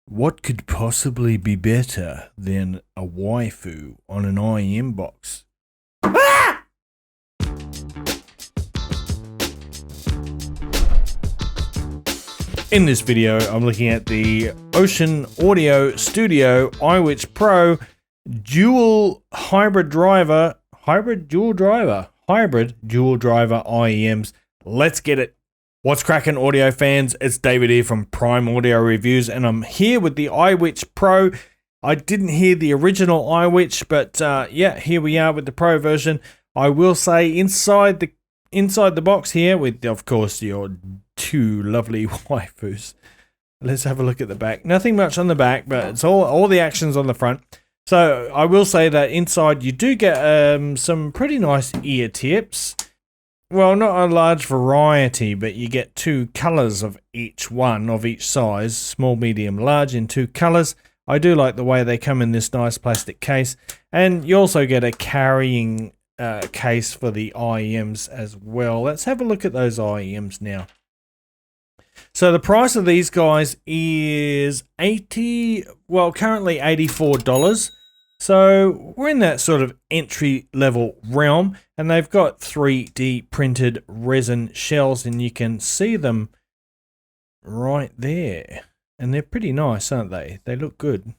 What could possibly be better than a waifu on an IEM box? Ah! In this video, I'm looking at the Openaudio Studio iWitch Pro dual driver IEMs. Let's get it. What's cracking, audio fans? It's David here from Prime Audio Reviews, and I'm here with the iWitch Pro. I didn't hear the original iWitch, but yeah, here we are with the Pro version. I will say inside the box here, with of course your two lovely waifus. Let's have a look at the back. Nothing much on the back, but it's all the actions on the front. So I will say that inside you do get some pretty nice ear tips. Well, not a large variety, but you get two colors of each one, of each size, small, medium, large, in two colors. I do like the way they come in this nice plastic case. And you also get a carrying case for the IEMs as well. Let's have a look at those IEMs now. So the price of these guys is currently $84. So we're in that sort of entry level realm, and they've got 3D printed resin shells, and you can see them right there. And they're pretty nice, aren't they? They look good.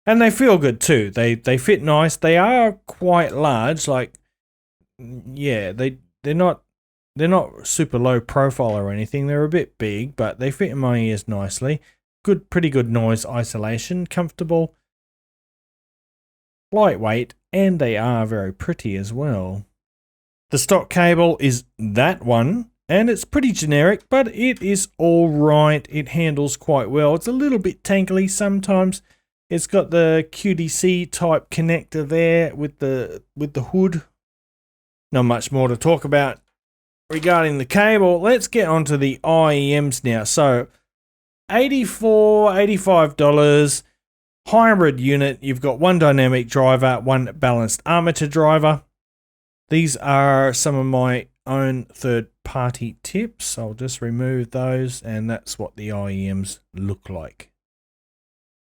And they feel good too. They fit nice. They are quite large, like, yeah, they're not super low profile or anything. They're a bit big, but they fit in my ears nicely. Pretty good noise isolation, comfortable, lightweight, and they are very pretty as well. The stock cable is that one, and it's pretty generic, but it is all right. It handles quite well. It's a little bit tangly sometimes. It's got the QDC type connector there with the hood. Not much more to talk about regarding the cable. Let's get onto the IEMs now. So $85 hybrid unit. You've got one dynamic driver, one balanced armature driver. These are some of my own third-party tips. I'll just remove those, and that's what the IEMs look like.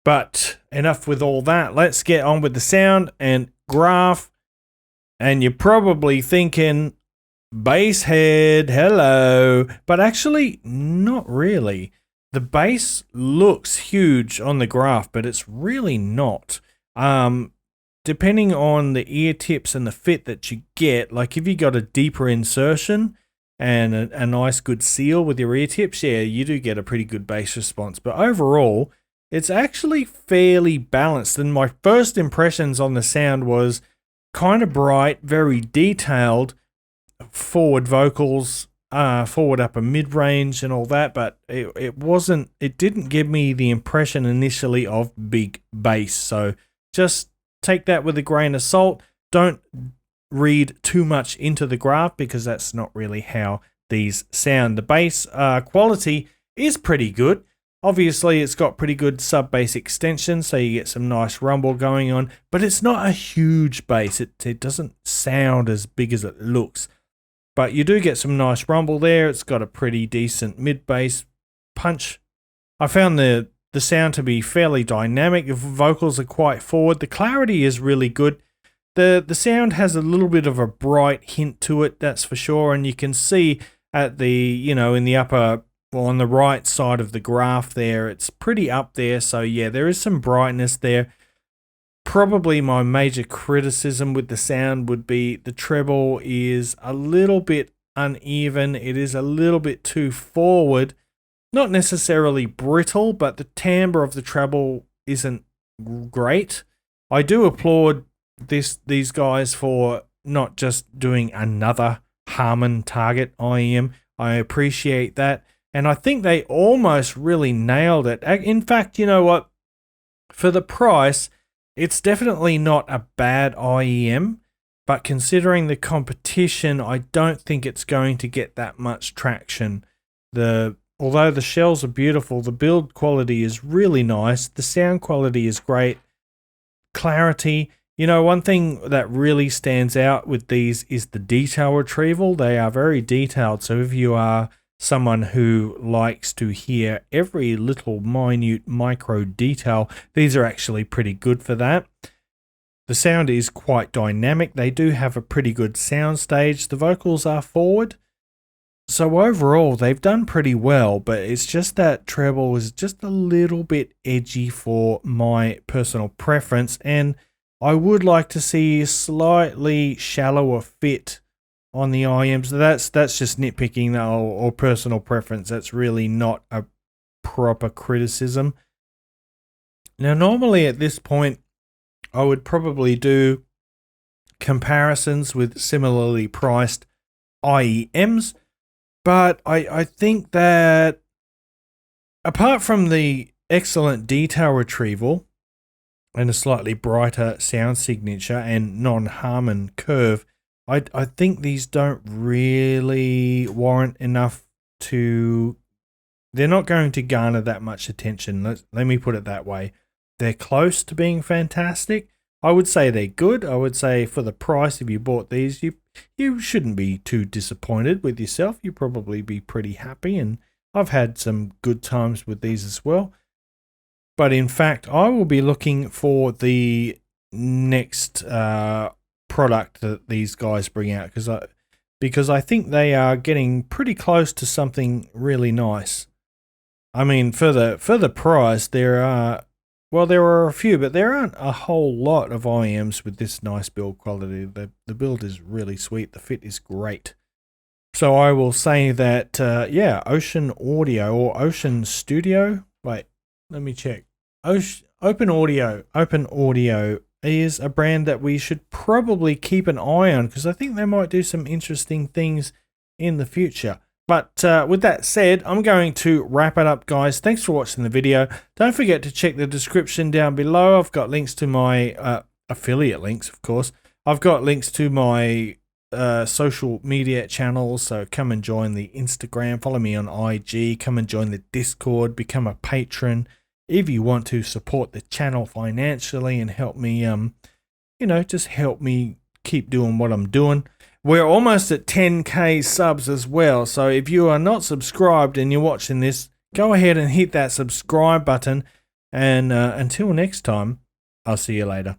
But enough with all that. Let's get on with the sound and graph. And you're probably thinking, bass head, hello. But actually, not really. The bass looks huge on the graph, but it's really not. Depending on the ear tips and the fit that you get, like if you got a deeper insertion and a nice good seal with your ear tips, yeah, you do get a pretty good bass response. But overall, it's actually fairly balanced. And my first impressions on the sound was kind of bright, very detailed, forward vocals, forward upper mid-range and all that, but it didn't give me the impression initially of big bass. So just take that with a grain of salt. Don't read too much into the graph, because that's not really how these sound. The bass quality is pretty good. Obviously, it's got pretty good sub-bass extension, so you get some nice rumble going on, but it's not a huge bass. It doesn't sound as big as it looks. But you do get some nice rumble there. It's got a pretty decent mid-bass punch. I found the sound to be fairly dynamic. The vocals are quite forward. The clarity is really good. The sound has a little bit of a bright hint to it, that's for sure. And you can see at the, in the upper, well, on the right side of the graph there, it's pretty up there. So yeah, there is some brightness there. Probably my major criticism with the sound would be the treble is a little bit uneven. It is a little bit too forward. Not necessarily brittle, but the timbre of the treble isn't great. I do applaud these guys for not just doing another Harman Target IEM. I appreciate that. And I think they almost really nailed it. In fact, you know what? For the price, it's definitely not a bad IEM, but considering the competition, I don't think it's going to get that much traction. Although the shells are beautiful, the build quality is really nice. The sound quality is great. Clarity. One thing that really stands out with these is the detail retrieval. They are very detailed. So if you are someone who likes to hear every little minute micro detail, these are actually pretty good for that. The sound is quite dynamic. They do have a pretty good sound stage. The vocals are forward. So overall, they've done pretty well, but it's just that treble is just a little bit edgy for my personal preference, and I would like to see a slightly shallower fit on the IMs. That's just nitpicking or personal preference. That's really not a proper criticism. Now, normally at this point, I would probably do comparisons with similarly priced IEMs. But I think that apart from the excellent detail retrieval and a slightly brighter sound signature and non-Harman curve, I think these don't really warrant enough to... They're not going to garner that much attention. Let me put it that way. They're close to being fantastic. I would say they're good. I would say for the price, if you bought these, you shouldn't be too disappointed with yourself. You'd probably be pretty happy, and I've had some good times with these as well. But in fact, I will be looking for the next product that these guys bring out because I think they are getting pretty close to something really nice. I mean, for the price, there are a few, but there aren't a whole lot of IMs with this nice build quality. The build is really sweet. The fit is great. So I will say that, yeah, Openaudio or Ocean Studio. Wait, let me check. Openaudio is a brand that we should probably keep an eye on because I think they might do some interesting things in the future. But with that said, I'm going to wrap it up, guys. Thanks for watching the video. Don't forget to check the description down below. I've got links to my affiliate links, of course. I've got links to my social media channels, so come and join the Instagram. Follow me on IG. Come and join the Discord. Become a patron if you want to support the channel financially and help me, just help me keep doing what I'm doing. We're almost at 10K subs as well, so if you are not subscribed and you're watching this, go ahead and hit that subscribe button, and until next time, I'll see you later.